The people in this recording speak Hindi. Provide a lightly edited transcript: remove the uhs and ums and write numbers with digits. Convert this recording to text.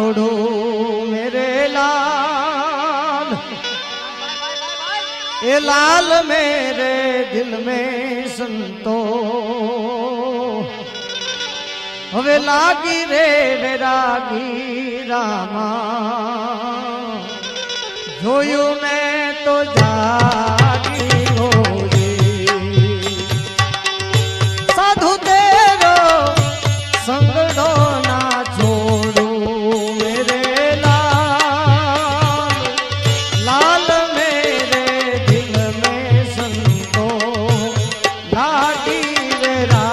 छोड़ो मेरे लाल, ये लाल मेरे दिल में संतो हवे लागी रे वैरागी रामा जोयू मैं तो जागी हो रे साधु तेरो संगड़ो ना छोड़ू मेरे लाल, लाल मेरे दिल में संतो लागी रे रामा